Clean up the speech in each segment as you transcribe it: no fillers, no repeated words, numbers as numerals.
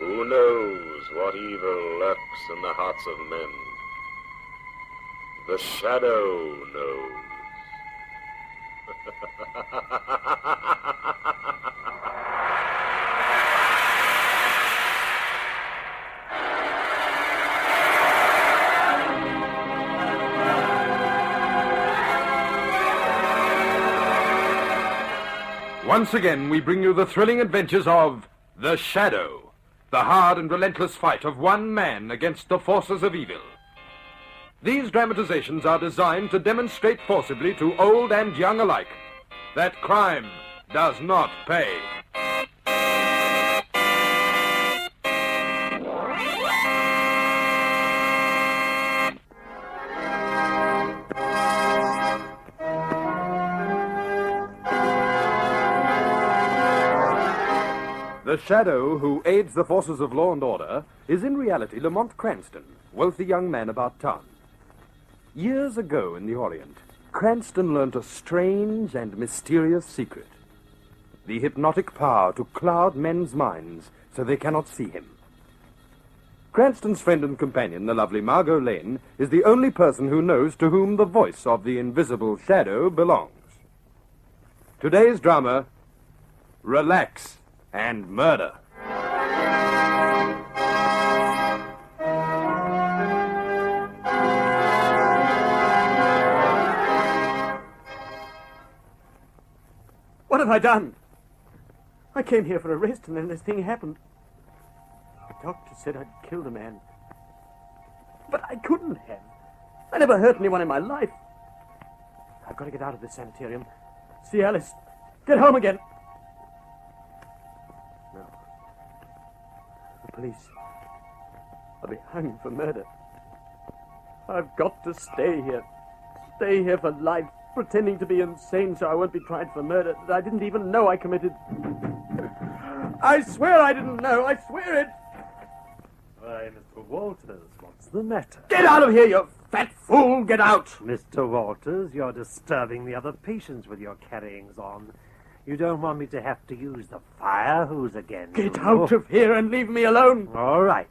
Who knows what evil lurks in the hearts of men? The Shadow knows. Once again, we bring you the thrilling adventures of The Shadow, the hard and relentless fight of one man against the forces of evil. These dramatizations are designed to demonstrate forcibly to old and young alike that crime does not pay. The Shadow, who aids the forces of law and order, is in reality Lamont Cranston, wealthy young man about town. Years ago in the Orient, Cranston learnt a strange and mysterious secret. The hypnotic power to cloud men's minds so they cannot see him. Cranston's friend and companion, the lovely Margot Lane, is the only person who knows to whom the voice of the invisible Shadow belongs. Today's drama, Relax and Murder. What have I done? I came here for a rest and then this thing happened. The doctor said I'd killed a man. But I couldn't have. I never hurt anyone in my life. I've got to get out of this sanitarium. See Alice. Get home again. No. The police. I'll be hung for murder. I've got to stay here. Stay here for life, pretending to be insane so I won't be tried for murder that I didn't even know I committed. I swear I didn't know. I swear it. Why, Mr. Walters, what's the matter? Get out of here, you fat fool! Get out! Mr. Walters, you're disturbing the other patients with your carryings on. You don't want me to have to use the fire hose again, Get do out you? of here and leave me alone. All right,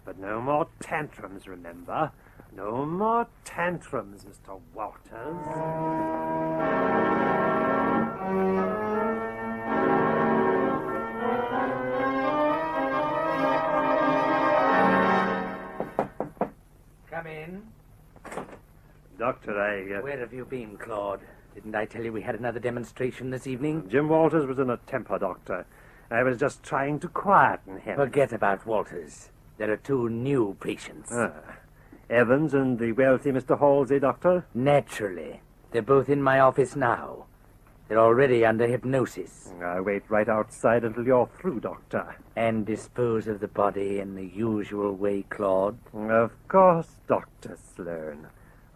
but no more tantrums, remember? No more tantrums, Mr. Walters. Come in. Doctor, Where have you been, Claude? Didn't I tell you we had another demonstration this evening? Jim Walters was in a temper, Doctor. I was just trying to quieten him. Forget about Walters. There are two new patients. Evans and the wealthy Mr. Halsey, Doctor? Naturally. They're both in my office now. They're already under hypnosis. I'll wait right outside until you're through, Doctor. And dispose of the body in the usual way, Claude. Of course, Dr. Sloane.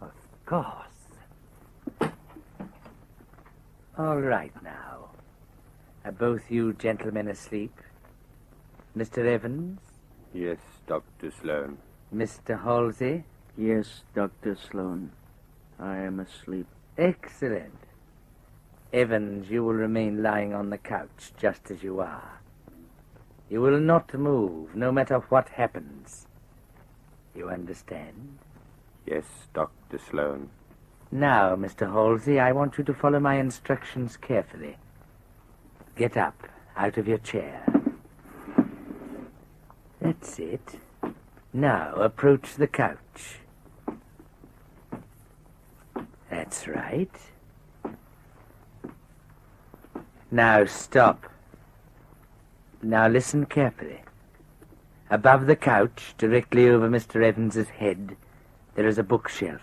Of course. All right now. Are both you gentlemen asleep? Mr. Evans? Yes, Dr. Sloane. Mr. Halsey? Yes, Dr. Sloane. I am asleep. Excellent. Evans, you will remain lying on the couch just as you are. You will not move, no matter what happens. You understand? Yes, Dr. Sloane. Now, Mr. Halsey, I want you to follow my instructions carefully. Get up, out of your chair. That's it. Now, approach the couch. That's right. Now, stop. Now, listen carefully. Above the couch, directly over Mr. Evans's head, there is a bookshelf.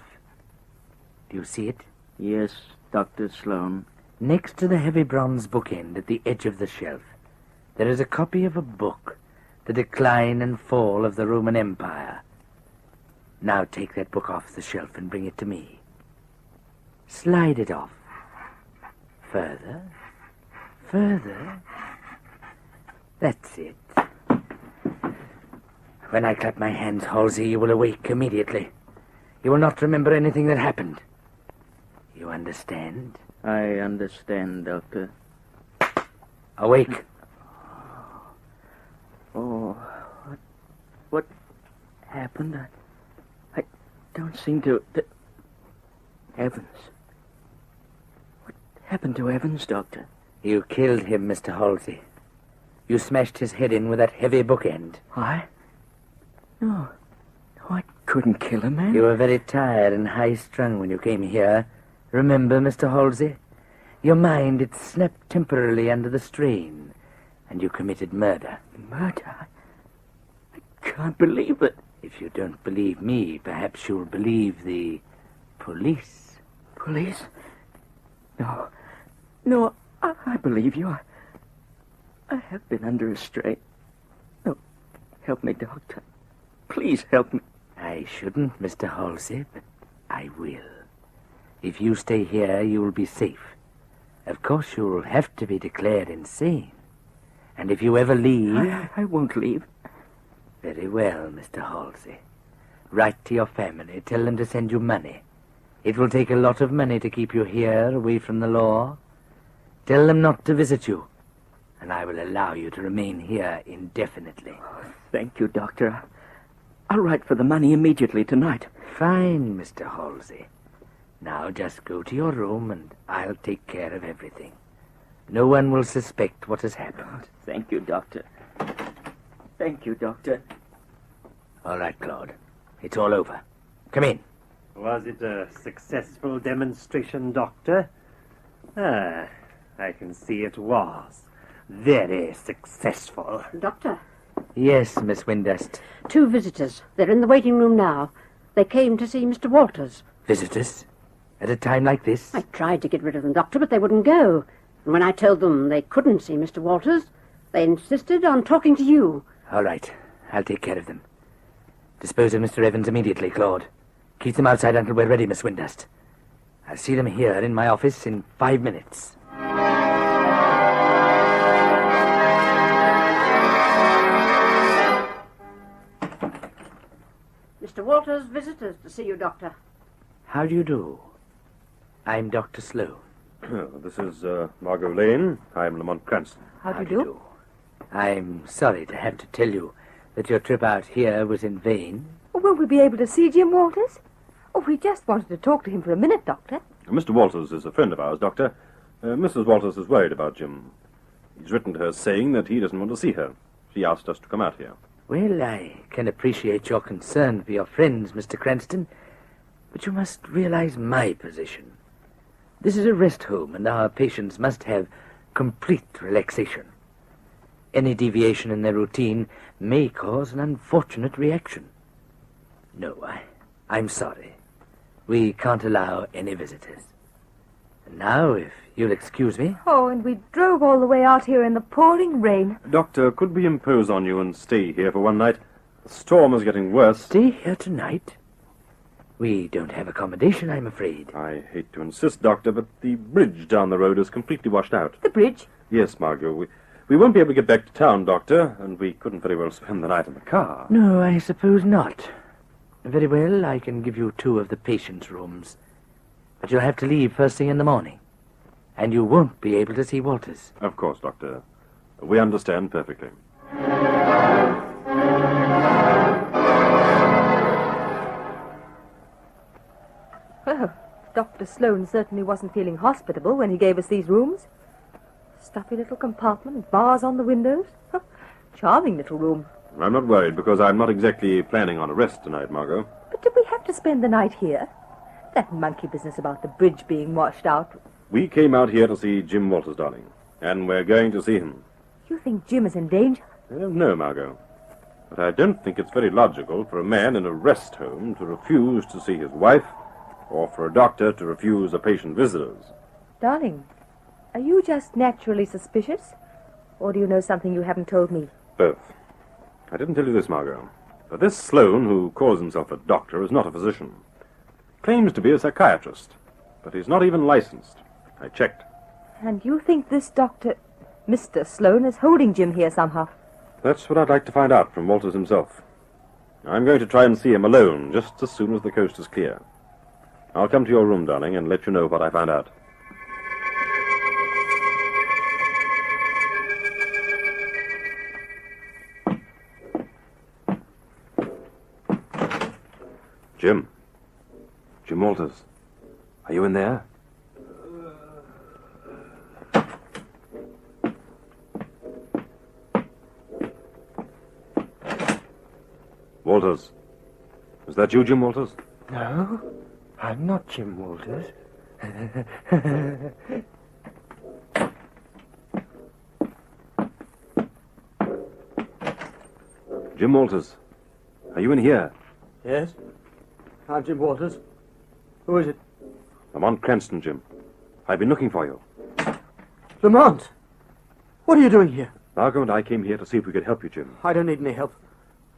Do you see it? Yes, Dr. Sloane. Next to the heavy bronze bookend at the edge of the shelf, there is a copy of a book, The Decline and Fall of the Roman Empire. Now take that book off the shelf and bring it to me. Slide it off. Further. Further. That's it. When I clap my hands, Halsey, you will awake immediately. You will not remember anything that happened. You understand? I understand, Doctor. Awake. Oh, What happened? I don't seem to... Evans. What happened to Evans, Doctor? You killed him, Mr. Halsey. You smashed his head in with that heavy bookend. I? No. No, I couldn't kill him, man. You were very tired and high-strung when you came here. Remember, Mr. Halsey? Your mind, it snapped temporarily under the strain, and you committed murder. Murder? I can't believe it. If you don't believe me, perhaps you'll believe the police. Police? No. No, I believe you. I have been under a strain. No, help me, Doctor. Please help me. I shouldn't, Mr. Halsey, but I will. If you stay here, you'll be safe. Of course, you'll have to be declared insane. And if you ever leave... I won't leave. Very well, Mr. Halsey. Write to your family. Tell them to send you money. It will take a lot of money to keep you here, away from the law. Tell them not to visit you, and I will allow you to remain here indefinitely. Thank you, Doctor. I'll write for the money immediately tonight. Fine, Mr. Halsey. Now just go to your room, and I'll take care of everything. No one will suspect what has happened. Thank you, Doctor. Thank you, Doctor. All right, Claude. It's all over. Come in. Was it a successful demonstration, Doctor? Ah, I can see it was. Very successful. Doctor, Yes, Miss Windust. 2 visitors. They're in the waiting room now. They came to see Mr. Walters. Visitors? At a time like this? I tried to get rid of them, Doctor, but they wouldn't go. And when I told them they couldn't see Mr. Walters, they insisted on talking to you. All right. I'll take care of them. Dispose of Mr. Evans immediately, Claude. Keep them outside until we're ready, Miss Windust. I'll see them here in my office in 5 minutes. Mr. Walters, visitors to see you, Doctor. How do you do? I'm Dr. Sloane. This is Margot Lane. I'm Lamont Cranston. How do you do? I'm sorry to have to tell you that your trip out here was in vain. Will we be able to see Jim Walters? Oh, we just wanted to talk to him for a minute, Doctor. Mr. Walters is a friend of ours, Doctor. Mrs. Walters is worried about Jim. He's written to her saying that he doesn't want to see her. She asked us to come out here. Well, I can appreciate your concern for your friends, Mr. Cranston, but you must realize my position. This is a rest home, and our patients must have complete relaxation. Any deviation in their routine may cause an unfortunate reaction. No, I'm sorry. We can't allow any visitors. And now, if you'll excuse me... Oh, and we drove all the way out here in the pouring rain. Doctor, could we impose on you and stay here for one night? The storm is getting worse. Stay here tonight? We don't have accommodation, I'm afraid. I hate to insist, Doctor, but the bridge down the road is completely washed out. The bridge? Yes, Margot. We won't be able to get back to town, Doctor, and we couldn't very well spend the night in the car. No, I suppose not. Very well, I can give you 2 of the patients' rooms. But you'll have to leave first thing in the morning. And you won't be able to see Walters. Of course, Doctor. We understand perfectly. Well, Dr. Sloane certainly wasn't feeling hospitable when he gave us these rooms. Stuffy little compartment, bars on the windows. Charming little room. I'm not worried because I'm not exactly planning on a rest tonight, Margot. But did we have to spend the night here? That monkey business about the bridge being washed out. We came out here to see Jim Walters, darling, and we're going to see him. You think Jim is in danger? No, Margot. But I don't think it's very logical for a man in a rest home to refuse to see his wife, or for a doctor to refuse a patient visitors. Darling, are you just naturally suspicious? Or do you know something you haven't told me? Both. I didn't tell you this, Margot. But this Sloane, who calls himself a doctor, is not a physician. Claims to be a psychiatrist, but he's not even licensed. I checked. And you think this doctor, Mr. Sloane, is holding Jim here somehow? That's what I'd like to find out from Walters himself. I'm going to try and see him alone just as soon as the coast is clear. I'll come to your room, darling, and let you know what I find out. Jim. Jim Walters. Are you in there? Walters. Is that you, Jim Walters? No, I'm not Jim Walters. Jim Walters. Are you in here? Yes? I'm Jim Walters. Who is it? Lamont Cranston, Jim. I've been looking for you. Lamont! What are you doing here? Margot and I came here to see if we could help you, Jim. I don't need any help.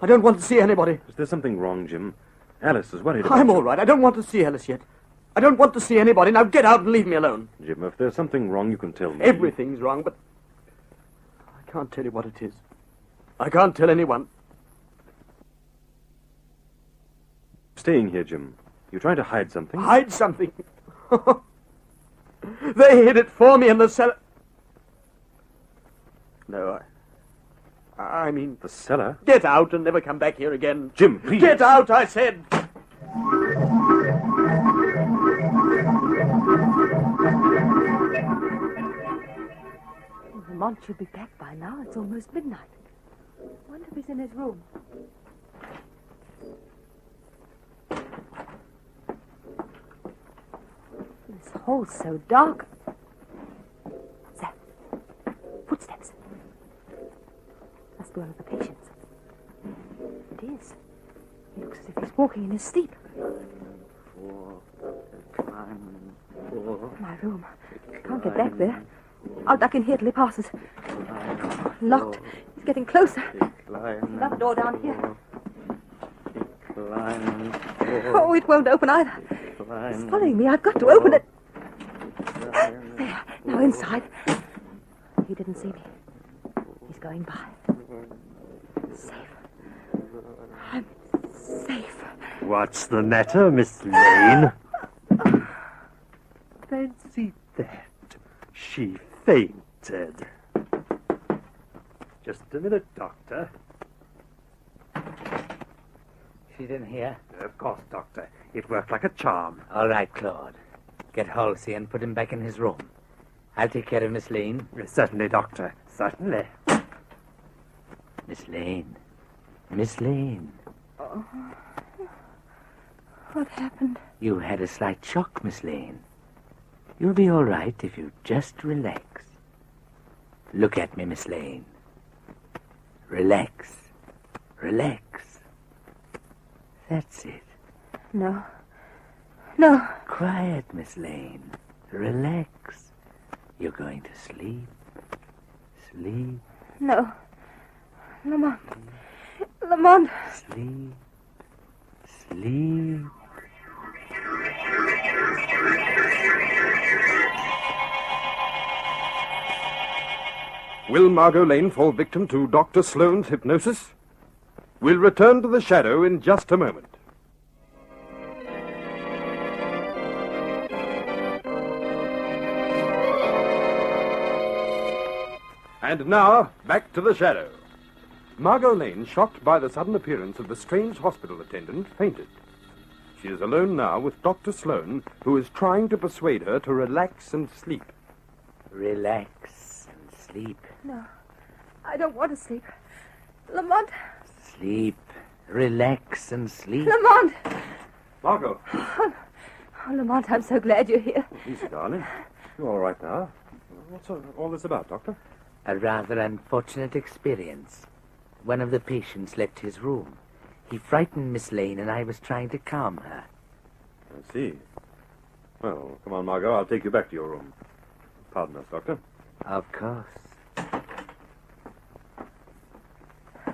I don't want to see anybody. Is there something wrong, Jim? Alice is worried about I'm you. all right. I don't want to see Alice yet. I don't want to see anybody. Now get out and leave me alone. Jim, if there's something wrong, you can tell me. Everything's wrong, but I can't tell you what it is. I can't tell anyone. Staying here, Jim. You're trying to hide something? Hide something. They hid it for me in the cellar. No, I mean... The cellar? Get out and never come back here again. Jim, please. Get out, I said. Lamont should be back by now. It's almost midnight. I wonder if he's in his room. This hole's so dark. What's that? Footsteps. Must be one of the patients. It is. He looks as if he's walking in his sleep. My room. Can't get back there. I'll duck in here till he passes. Locked. He's getting closer. Another door down here. Oh, it won't open either. It's following me. I've got to open it. There. Now inside. He didn't see me. He's going by. Safe. I'm safe. What's the matter, Miss Lane? Fancy that. She fainted. Just a minute, Doctor. She's in here. Of course, Doctor. It worked like a charm. All right, Claude. Get Halsey and put him back in his room. I'll take care of Miss Lane. Certainly, Doctor. Certainly. Miss Lane. Miss Lane. Oh. What happened? You had a slight shock, Miss Lane. You'll be all right if you just relax. Look at me, Miss Lane. Relax. Relax. That's it. No. No. Quiet, Miss Lane. Relax. You're going to sleep. Sleep. No. Lamont. Lamont. Sleep. Sleep. Will Margot Lane fall victim to Dr. Sloane's hypnosis? We'll return to the Shadow in just a moment. And now, back to the Shadow. Margot Lane, shocked by the sudden appearance of the strange hospital attendant, fainted. She is alone now with Dr. Sloane, who is trying to persuade her to relax and sleep. Relax and sleep. No. I don't want to sleep. Lamont. Sleep. Relax and sleep. Lamont. Margot. Oh, Lamont, I'm so glad you're here. Easy, darling. You're all right now. What's all this about, Doctor? A rather unfortunate experience. One of the patients left his room. He frightened Miss Lane, and I was trying to calm her. I see. Well, come on, Margot. I'll take you back to your room. Pardon us, Doctor. Of course.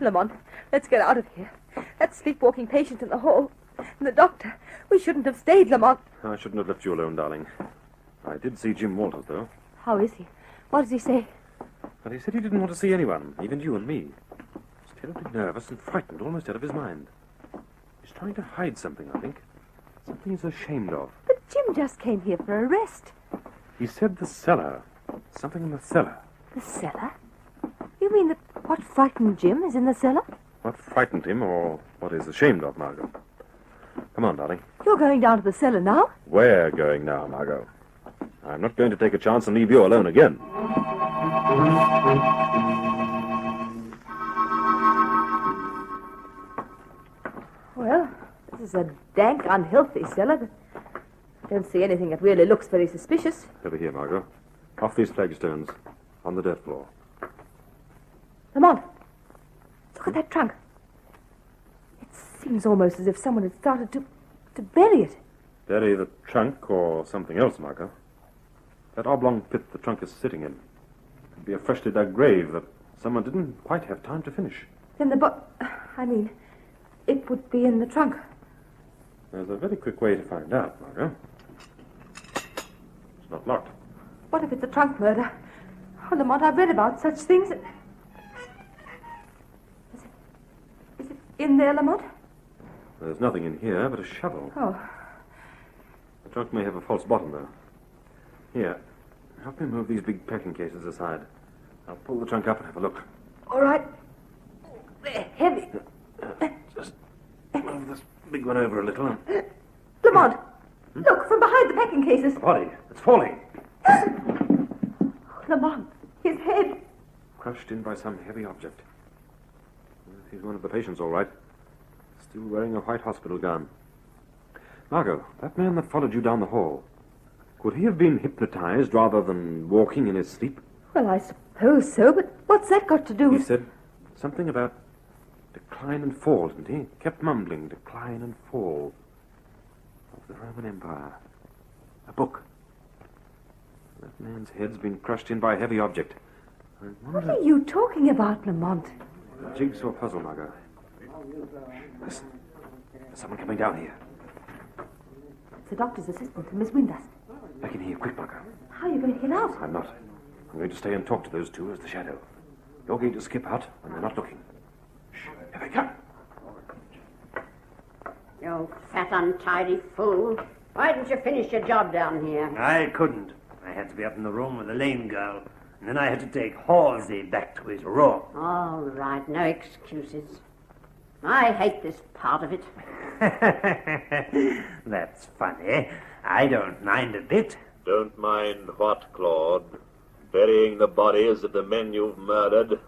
Lamont, let's get out of here. That sleepwalking patient in the hall. And the doctor. We shouldn't have stayed, Lamont. I shouldn't have left you alone, darling. I did see Jim Walters, though. How is he? What does he say? But he said he didn't want to see anyone, even you and me. He's terribly nervous and frightened, almost out of his mind. He's trying to hide something, I think. Something he's ashamed of. But Jim just came here for a rest. He said the cellar. Something in the cellar. The cellar? You mean that what frightened Jim is in the cellar? What frightened him, or what he's ashamed of, Margot? Come on, darling. You're going down to the cellar now? We're going now, Margot. I'm not going to take a chance and leave you alone again. Well, this is a dank, unhealthy cellar. I don't see anything that really looks very suspicious. Over here, Margot. Off these flagstones. On the dirt floor. Lamont, look at that trunk. It seems almost as if someone had started to bury it. Bury the trunk or something else, Margot. That oblong pit the trunk is sitting in could be a freshly dug grave that someone didn't quite have time to finish. Then it would be in the trunk. There's a very quick way to find out, Margot. It's not locked. What if it's a trunk murder? Oh, Lamont, I've read about such things. Is it in there, Lamont? There's nothing in here but a shovel. Oh. The trunk may have a false bottom, though. Here, help me move these big packing cases aside. I'll pull the trunk up and have a look. All right. They're heavy. Just move this big one over a little. Lamont, look, from behind the packing cases. The body. It's falling. Lamont, his head. Crushed in by some heavy object. He's one of the patients, all right. Still wearing a white hospital gown. Margot, that man that followed you down the hall, could he have been hypnotized rather than walking in his sleep? Well, I suppose so, but what's that got to do He with... said something about decline and fall, didn't he? Kept mumbling, decline and fall of the Roman Empire. A book. That man's head's been crushed in by a heavy object. I wonder... What are you talking about, Lamont? A jigsaw puzzle, Margot. Listen. There's someone coming down here. It's the doctor's assistant, Miss Windust. Back in here, quick, Margot. How are you going to get out? I'm not. I'm going to stay and talk to those two as the Shadow. You're going to skip out when they're not looking. Shh, here they come. You fat, untidy fool. Why didn't you finish your job down here? I couldn't. I had to be up in the room with the lame girl. And then I had to take Halsey back to his room. All right, no excuses. I hate this part of it. That's funny. I don't mind a bit. Don't mind what, Claude? Burying the bodies of the men you've murdered?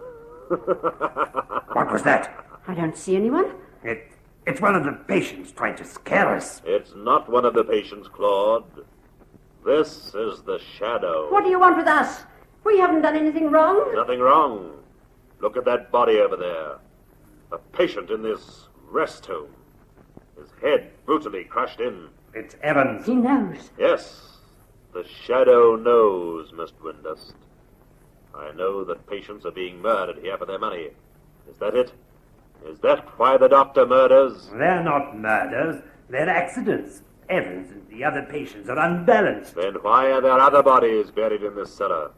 What was that? I don't see anyone. It's one of the patients trying to scare us. It's not one of the patients, Claude. This is the Shadow. What do you want with us? We haven't done anything wrong. Nothing wrong. Look at that body over there. A patient in this rest home. His head brutally crushed in. It's Evans. He knows. Yes, the Shadow knows, Miss Windust. I know that patients are being murdered here for their money. Is that it? Is that why the doctor murders? They're not murders. They're accidents. Evans and the other patients are unbalanced. Then why are there other bodies buried in this cellar?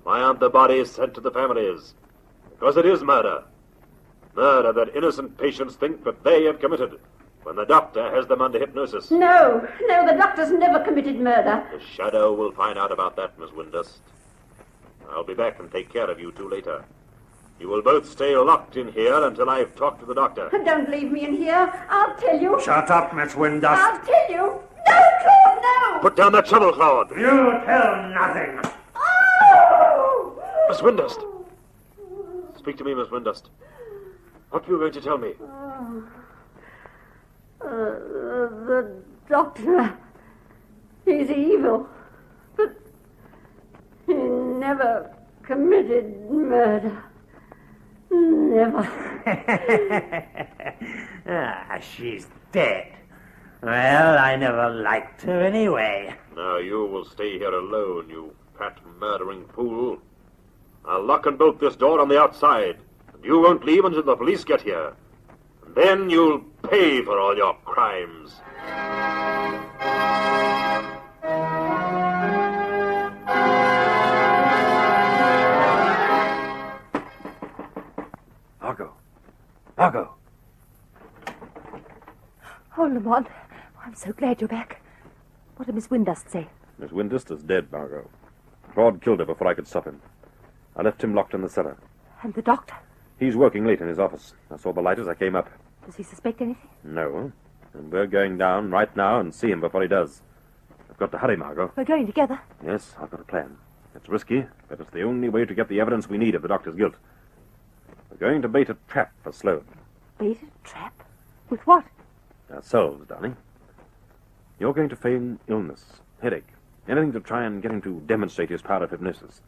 Why aren't the bodies sent to the families? Because it is murder. Murder that innocent patients think that they have committed when the doctor has them under hypnosis. No, the doctor's never committed murder. The Shadow will find out about that, Miss Windust. I'll be back and take care of you two later. You will both stay locked in here until I've talked to the doctor. Don't leave me in here. I'll tell you. Shut up, Miss Windust. I'll tell you. No, Claude, no. Put down that shovel, Claude. You tell nothing. Oh! Miss Windust. Speak to me, Miss Windust. What were you going to tell me? The doctor, he's evil, but he never committed murder. Never. She's dead. Well, I never liked her anyway. Now you will stay here alone, you fat murdering fool. I'll lock and bolt this door on the outside, and you won't leave until the police get here. And then you'll pay for all your crimes. Margot. Oh, Lamont, I'm so glad you're back. What did Miss Windust say? Miss Windust is dead, Margot. Claude killed her before I could stop him. I left him locked in the cellar. And the doctor? He's working late in his office. I saw the light as I came up. Does he suspect anything? No. And we're going down right now and see him before he does. I've got to hurry, Margot. We're going together. Yes, I've got a plan. It's risky, but it's the only way to get the evidence we need of the doctor's guilt. We're going to bait a trap for Sloane. Bait a trap? With what? Ourselves, darling. You're going to feign illness, headache, anything to try and get him to demonstrate his power of hypnosis.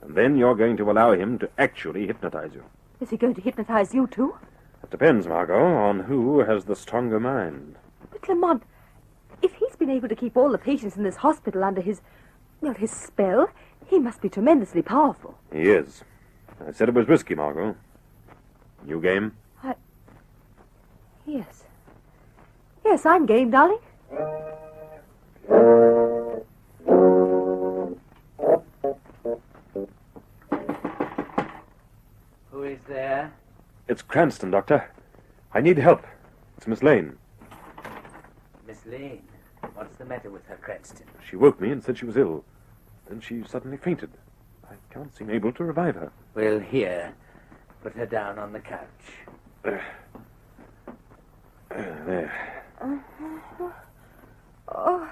And then you're going to allow him to actually hypnotize you. Is he going to hypnotize you, too? It depends, Margot, on who has the stronger mind. But, Lamont, if he's been able to keep all the patients in this hospital under his spell, he must be tremendously powerful. He is. I said it was risky, Margot. You game? Yes. Yes, I'm game, darling. Who is there? It's Cranston, Doctor. I need help. It's Miss Lane. Miss Lane? What's the matter with her, Cranston? She woke me and said she was ill. Then she suddenly fainted. I can't seem able to revive her. Well, here. Put her down on the couch. There. Oh,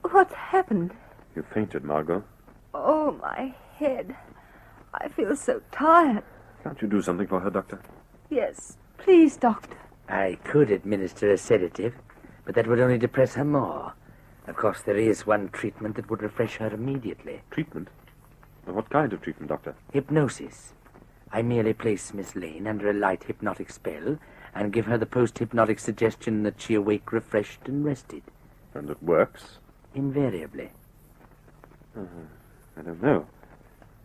what's happened? You fainted, Margot. Oh, my head. I feel so tired. Can't you do something for her, Doctor? Yes, please, Doctor. I could administer a sedative, but that would only depress her more. Of course, there is one treatment that would refresh her immediately. Treatment? What kind of treatment, Doctor? Hypnosis. I merely place Miss Lane under a light hypnotic spell and give her the post-hypnotic suggestion that she awake refreshed and rested. And it works? Invariably. I don't know.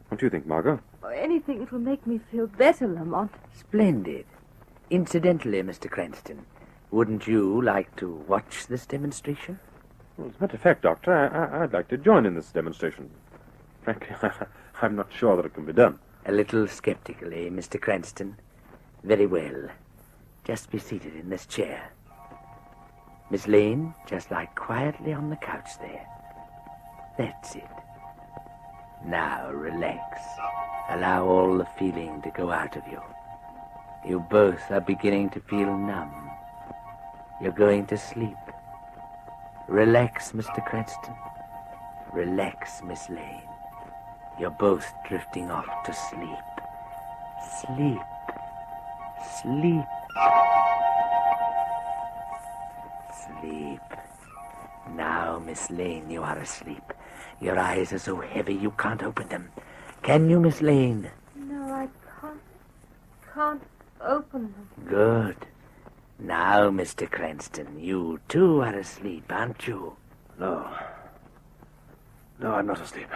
What do you think, Margot? Anything that will make me feel better, Lamont. Splendid. Incidentally, Mr. Cranston, wouldn't you like to watch this demonstration? Well, as a matter of fact, Doctor, I'd like to join in this demonstration. Frankly, I'm not sure that it can be done. A little skeptically, Mr. Cranston. Very well. Just be seated in this chair. Miss Lane, just lie quietly on the couch there. That's it. Now relax. Allow all the feeling to go out of you. You both are beginning to feel numb. You're going to sleep. Relax, Mr. Cranston. Relax, Miss Lane. You're both drifting off to sleep. Sleep. Sleep. Sleep. Now, Miss Lane, you are asleep. Your eyes are so heavy you can't open them. Can you, Miss Lane? No, I can't open them. Good. Now, Mr. Cranston, you too are asleep, aren't you? No. No, I'm not asleep.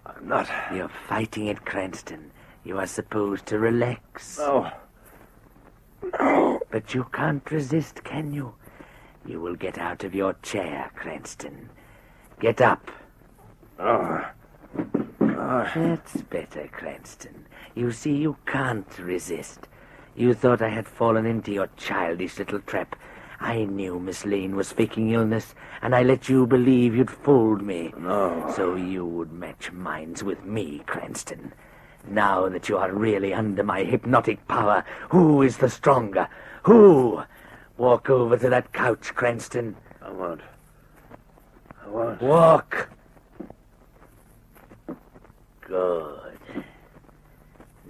I'm not. You're fighting it, Cranston. You are supposed to relax. No. No. But you can't resist, can you? You will get out of your chair, Cranston. Get up. Oh. That's better, Cranston. You see, you can't resist. You thought I had fallen into your childish little trap. I knew Miss Lane was faking illness, and I let you believe you'd fooled me. No. So you would match minds with me, Cranston. Now that you are really under my hypnotic power, who is the stronger? Who? Walk over to that couch, Cranston. I won't. Walk. Good.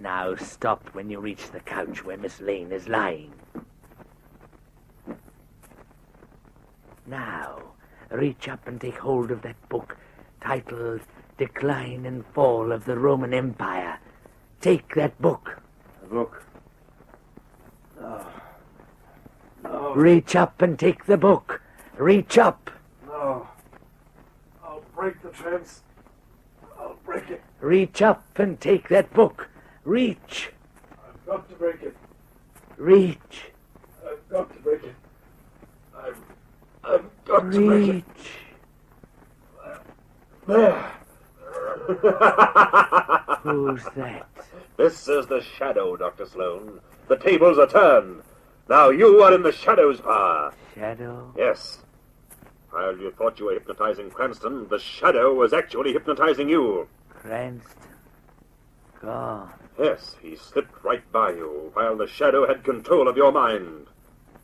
Now stop when you reach the couch where Miss Lane is lying. Now, reach up and take hold of that book titled Decline and Fall of the Roman Empire. Take that book. A book? No. No. Reach up and take the book. Reach up. No. I'll break the trance. I'll break it. Reach up and take that book. Reach. I've got to break it. Reach. I've got to break it. I've got to break it. Reach. There. Who's that? This is the Shadow, Dr. Sloane. The tables are turned. Now you are in the Shadow's power. Shadow? Yes. While you thought you were hypnotizing Cranston, the Shadow was actually hypnotizing you. Cranston. Gone. Yes, he slipped right by you while the Shadow had control of your mind.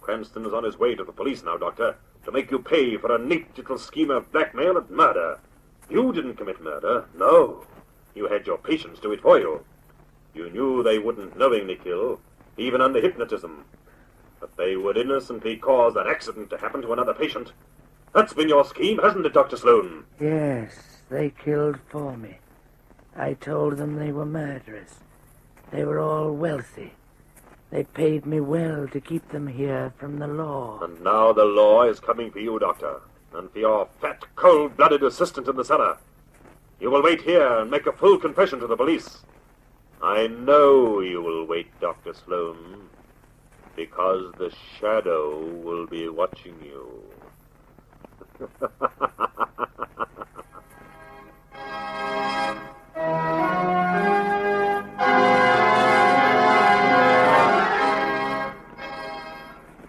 Cranston is on his way to the police now, Doctor, to make you pay for a neat little scheme of blackmail and murder. You didn't commit murder, no. You had your patients do it for you. You knew they wouldn't knowingly kill, even under hypnotism. But they would innocently cause an accident to happen to another patient. That's been your scheme, hasn't it, Dr. Sloane? Yes, they killed for me. I told them they were murderers. They were all wealthy. They paid me well to keep them here from the law. And now the law is coming for you, Doctor, and for your fat, cold-blooded assistant in the cellar. You will wait here and make a full confession to the police. I know you will wait, Dr. Sloane, because the Shadow will be watching you.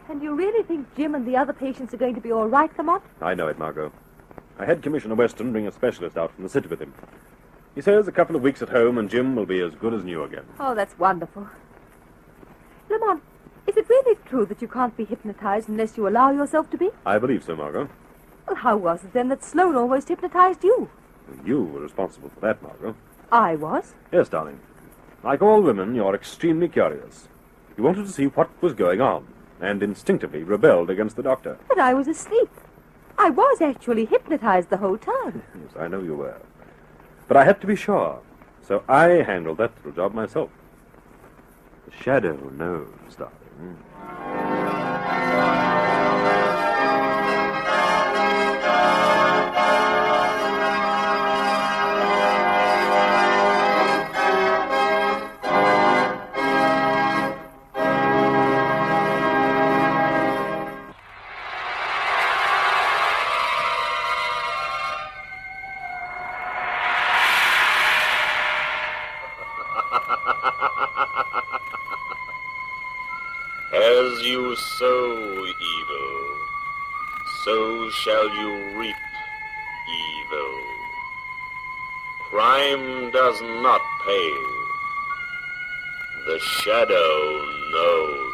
And you really think Jim and the other patients are going to be all right, Lamont? I know it, Margot. I had Commissioner Weston bring a specialist out from the city with him. He says a couple of weeks at home and Jim will be as good as new again. Oh, that's wonderful. Lamont, is it really true that you can't be hypnotized unless you allow yourself to be? I believe so, Margot. Well, how was it then that Sloane almost hypnotized you? You were responsible for that, Margot. I was? Yes, darling. Like all women, you're extremely curious. You wanted to see what was going on, and instinctively rebelled against the doctor. But I was asleep. I was actually hypnotized the whole time. Yes, I know you were. But I had to be sure, so I handled that little job myself. The Shadow knows, darling. As you sow evil, so shall you reap evil. Crime does not pay. The Shadow knows.